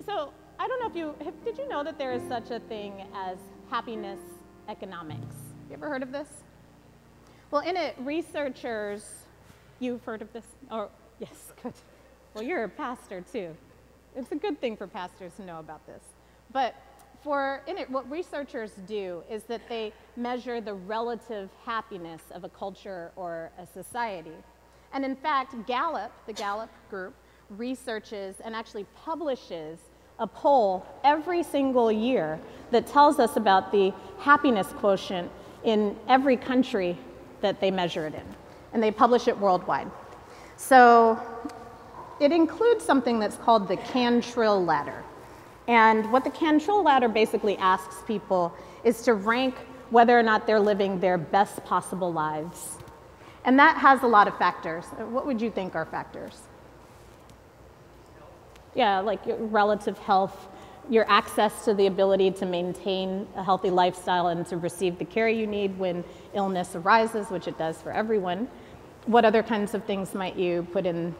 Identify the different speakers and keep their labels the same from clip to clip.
Speaker 1: So I don't know if did you know that there is such a thing as happiness economics? You ever heard of this? Well, in it, researchers, you've heard of this? Oh, yes, good. Well, you're a pastor too. It's a good thing for pastors to know about this. But in it, what researchers do is that they measure the relative happiness of a culture or a society. And in fact, Gallup, the Gallup group, researches and actually publishes a poll every single year that tells us about the happiness quotient in every country that they measure it in. And they publish it worldwide. So it includes something that's called the Cantril ladder. And what the Cantril ladder basically asks people is to rank whether or not they're living their best possible lives. And that has a lot of factors. What would you think are factors? Yeah, like your relative health, your access to the ability to maintain a healthy lifestyle and to receive the care you need when illness arises, which it does for everyone. What other kinds of things might you put in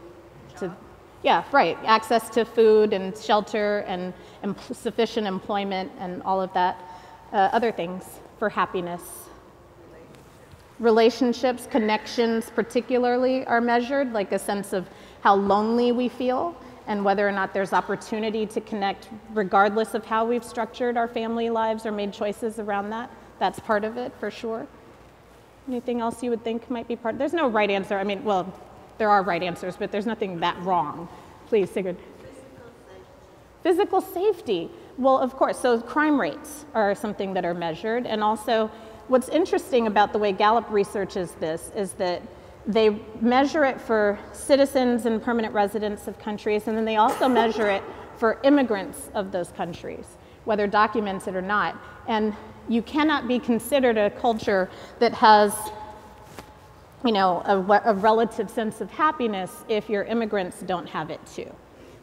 Speaker 1: to, yeah, right, access to food and shelter and sufficient employment and all of that. Other things for happiness. Relationships, connections particularly are measured, like a sense of how lonely we feel and whether or not there's opportunity to connect regardless of how we've structured our family lives or made choices around that. That's part of it for sure. Anything else you would think might be part? There's no right answer. I mean, well, there are right answers, but there's nothing that wrong. Please, Sigrid. Physical safety. Well, of course, so crime rates are something that are measured. And also, what's interesting about the way Gallup researches this is that they measure it for citizens and permanent residents of countries, and then they also measure it for immigrants of those countries, whether documented or not. And you cannot be considered a culture that has, you know, a relative sense of happiness if your immigrants don't have it too.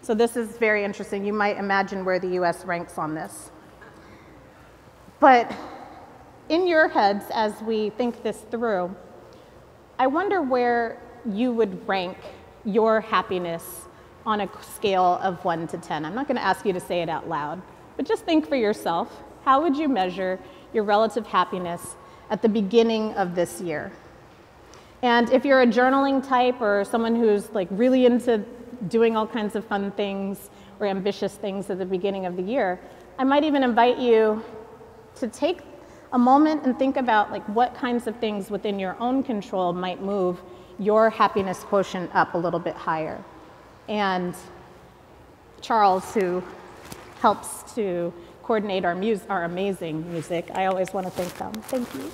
Speaker 1: So this is very interesting. You might imagine where the US ranks on this. But in your heads, as we think this through, I wonder where you would rank your happiness on a scale of 1 to 10. I'm not going to ask you to say it out loud, but just think for yourself. How would you measure your relative happiness at the beginning of this year? And if you're a journaling type or someone who's like really into doing all kinds of fun things or ambitious things at the beginning of the year, I might even invite you to take a moment and think about like what kinds of things within your own control might move your happiness quotient up a little bit higher. And Charles, who helps to coordinate our amazing music, I always want to thank them. Thank you.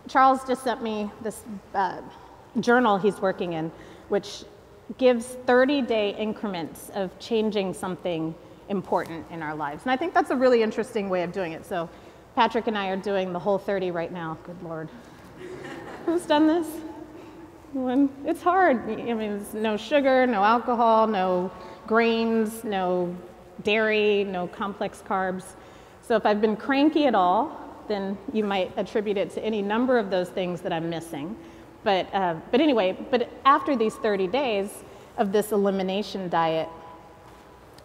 Speaker 1: Charles just sent me this journal he's working in, which gives 30-day increments of changing something important in our lives. And I think that's a really interesting way of doing it. So Patrick and I are doing the whole 30 right now. Good Lord. Who's done this? It's hard. I mean, there's no sugar, no alcohol, no grains, no dairy, no complex carbs. So if I've been cranky at all, then you might attribute it to any number of those things that I'm missing. But anyway, after these 30 days of this elimination diet,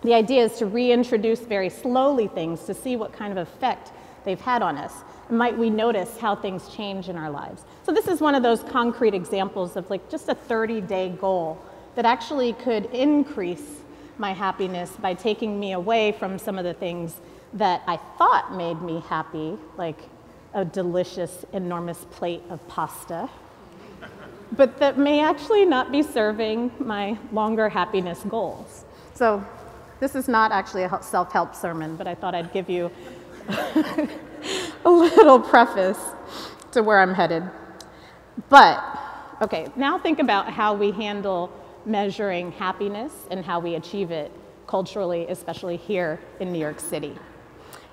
Speaker 1: the idea is to reintroduce very slowly things to see what kind of effect they've had on us. And might we notice how things change in our lives? So this is one of those concrete examples of like just a 30-day goal that actually could increase my happiness by taking me away from some of the things that I thought made me happy, like a delicious, enormous plate of pasta, but that may actually not be serving my longer happiness goals. So this is not actually a self-help sermon, but I thought I'd give you a little preface to where I'm headed. But, okay, now think about how we handle measuring happiness and how we achieve it culturally, especially here in New York City,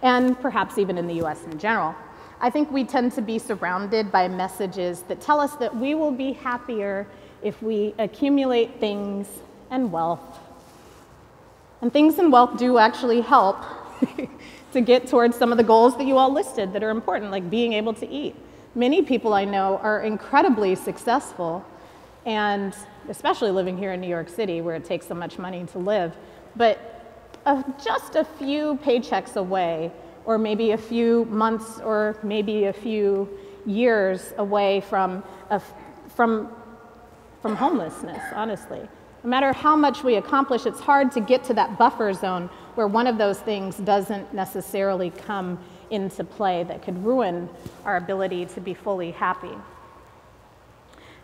Speaker 1: and perhaps even in the US in general. I think we tend to be surrounded by messages that tell us that we will be happier if we accumulate things and wealth. And things and wealth do actually help to get towards some of the goals that you all listed that are important, like being able to eat. Many people I know are incredibly successful, and especially living here in New York City where it takes so much money to live, but just a few paychecks away, or maybe a few months, or maybe a few years away from homelessness, honestly. No matter how much we accomplish, it's hard to get to that buffer zone where one of those things doesn't necessarily come into play that could ruin our ability to be fully happy.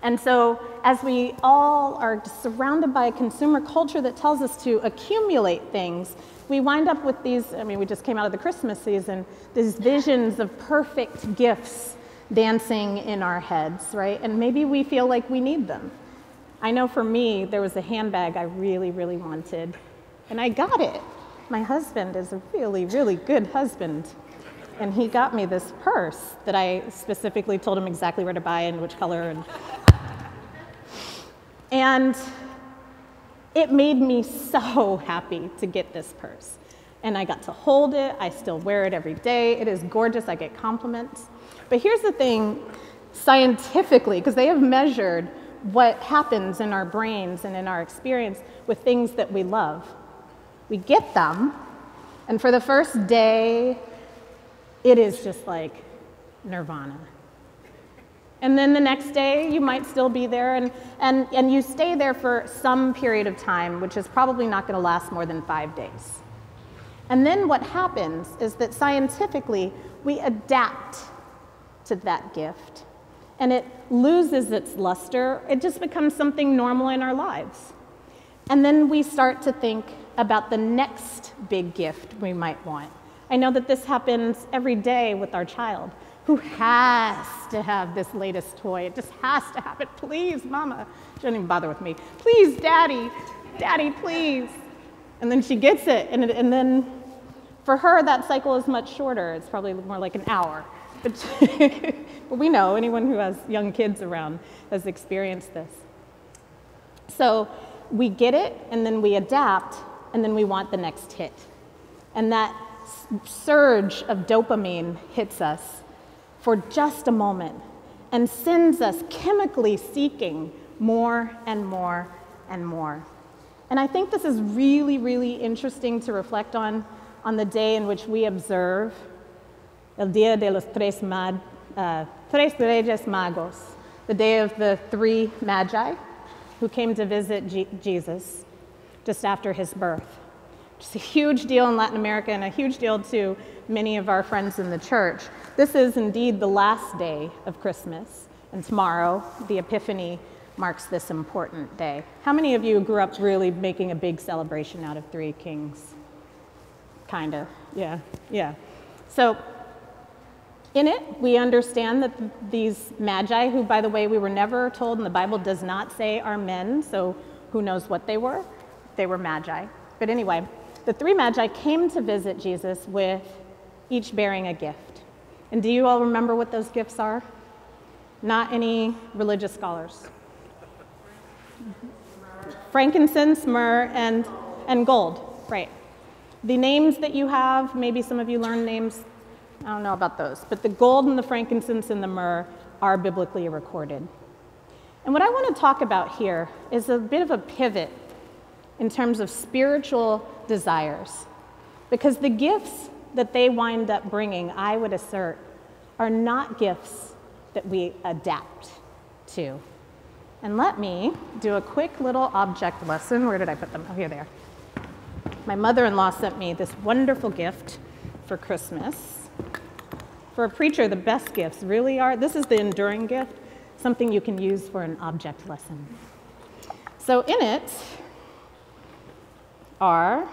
Speaker 1: And so as we all are surrounded by a consumer culture that tells us to accumulate things, we wind up with these, I mean, we just came out of the Christmas season, these visions of perfect gifts dancing in our heads, right? And maybe we feel like we need them. I know for me, there was a handbag I really, really wanted, and I got it. My husband is a really, really good husband, and he got me this purse that I specifically told him exactly where to buy and which color. And it made me so happy to get this purse. And I got to hold it. I still wear it every day. It is gorgeous. I get compliments. But here's the thing, scientifically, because they have measured what happens in our brains and in our experience with things that we love. We get them, and for the first day, it is just like nirvana. And then the next day, you might still be there, and you stay there for some period of time, which is probably not going to last more than 5 days. And then what happens is that scientifically, we adapt to that gift, and it loses its luster. It just becomes something normal in our lives. And then we start to think about the next big gift we might want. I know that this happens every day with our child, who has to have this latest toy. It just has to have it. Please, Mama. She doesn't even bother with me. Please, Daddy. Daddy, please. And then she gets it. And then for her, that cycle is much shorter. It's probably more like an hour. But we know, anyone who has young kids around has experienced this. So we get it, and then we adapt, and then we want the next hit. And that surge of dopamine hits us for just a moment and sends us chemically seeking more and more and more. And I think this is really, really interesting to reflect on the day in which we observe El Día de los Tres Reyes Magos, the day of the three magi who came to visit Jesus just after his birth. It's a huge deal in Latin America and a huge deal to many of our friends in the church. This is indeed the last day of Christmas, and tomorrow, the Epiphany, marks this important day. How many of you grew up really making a big celebration out of Three Kings? Kind of, yeah. So in it, we understand that these magi, who, by the way, we were never told, and the Bible does not say are men, so who knows what they were? They were magi. But anyway, the three magi came to visit Jesus with each bearing a gift. And do you all remember what those gifts are? Not any religious scholars. Frankincense, myrrh, and gold, right. The names that you have, maybe some of you learned names, I don't know about those, but the gold and the frankincense and the myrrh are biblically recorded. And what I want to talk about here is a bit of a pivot in terms of spiritual desires, because the gifts that they wind up bringing, I would assert, are not gifts that we adapt to. And let me do a quick little object lesson. Where did I put them? Oh, here they are. My mother-in-law sent me this wonderful gift for Christmas. For a preacher, the best gifts really are, this is the enduring gift, something you can use for an object lesson. So in it are,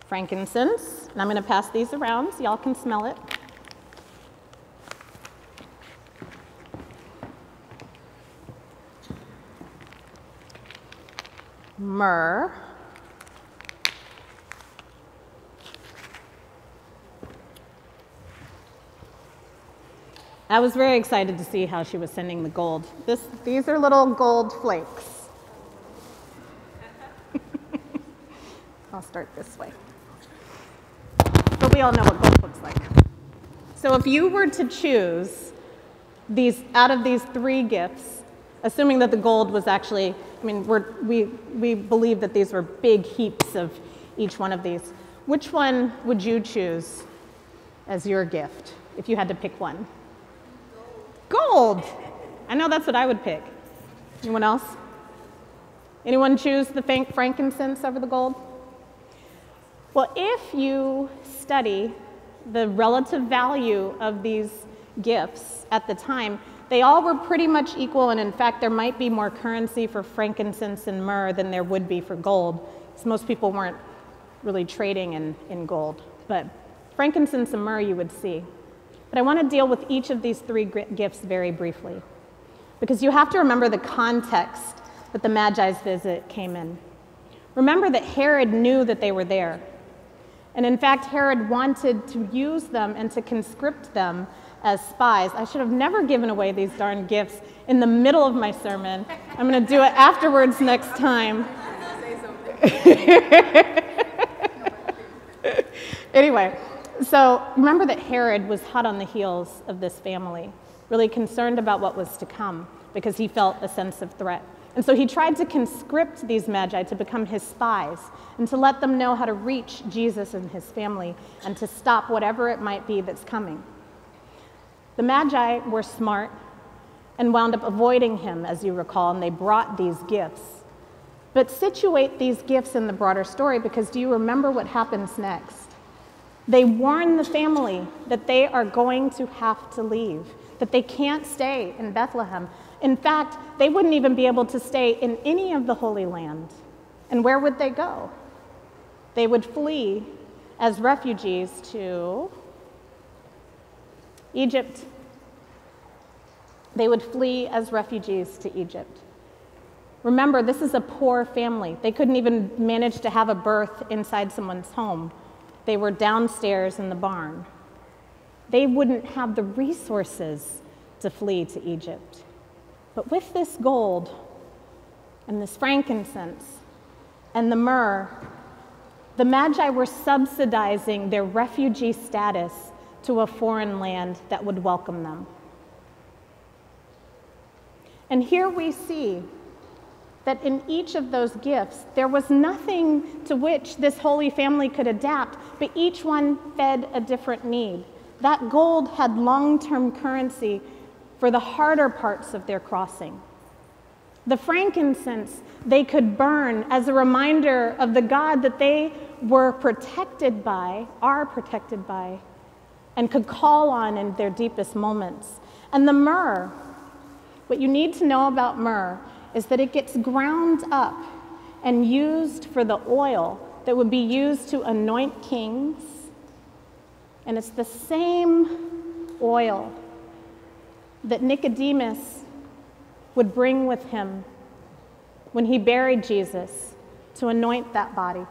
Speaker 1: frankincense, and I'm going to pass these around so y'all can smell it. Myrrh. I was very excited to see how she was sending the gold. These are little gold flakes. I'll start this way. But we all know what gold looks like. So if you were to choose out of these three gifts, assuming that the gold was actually I mean, we believe that these were big heaps of each one of these. Which one would you choose as your gift if you had to pick one? Gold. I know that's what I would pick. Anyone else? Anyone choose the frankincense over the gold? Well, if you study the relative value of these gifts at the time, they all were pretty much equal, and in fact, there might be more currency for frankincense and myrrh than there would be for gold, because most people weren't really trading in gold. But frankincense and myrrh you would see. But I want to deal with each of these three gifts very briefly, because you have to remember the context that the Magi's visit came in. Remember that Herod knew that they were there. And in fact, Herod wanted to use them and to conscript them as spies. I should have never given away these darn gifts in the middle of my sermon. I'm going to do it afterwards next time. Anyway, so remember that Herod was hot on the heels of this family, really concerned about what was to come because he felt a sense of threat. And so he tried to conscript these Magi to become his spies and to let them know how to reach Jesus and his family and to stop whatever it might be that's coming. The Magi were smart and wound up avoiding him, as you recall, and they brought these gifts. But situate these gifts in the broader story, because do you remember what happens next? They warn the family that they are going to have to leave, that they can't stay in Bethlehem. In fact, they wouldn't even be able to stay in any of the Holy Land. And where would they go? They would flee as refugees to Egypt. They would flee as refugees to Egypt. Remember, this is a poor family. They couldn't even manage to have a birth inside someone's home. They were downstairs in the barn. They wouldn't have the resources to flee to Egypt. But with this gold and this frankincense and the myrrh, the Magi were subsidizing their refugee status to a foreign land that would welcome them. And here we see that in each of those gifts, there was nothing to which this holy family could adapt, but each one fed a different need. That gold had long-term currency for the harder parts of their crossing. The frankincense they could burn as a reminder of the God that they were protected by, are protected by, and could call on in their deepest moments. And the myrrh, what you need to know about myrrh is that it gets ground up and used for the oil that would be used to anoint kings. And it's the same oil that Nicodemus would bring with him when he buried Jesus to anoint that body.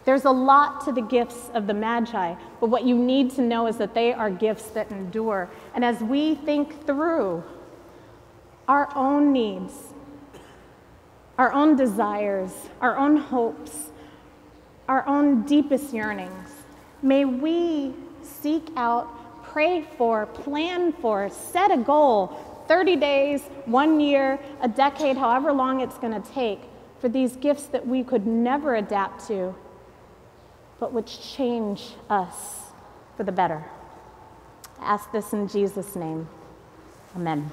Speaker 1: There's a lot to the gifts of the Magi, but what you need to know is that they are gifts that endure. And as we think through our own needs, our own desires, our own hopes, our own deepest yearnings, may we seek out, pray for, plan for, set a goal, 30 days, 1 year, a decade, however long it's going to take, for these gifts that we could never adapt to, but which change us for the better. I ask this in Jesus' name. Amen.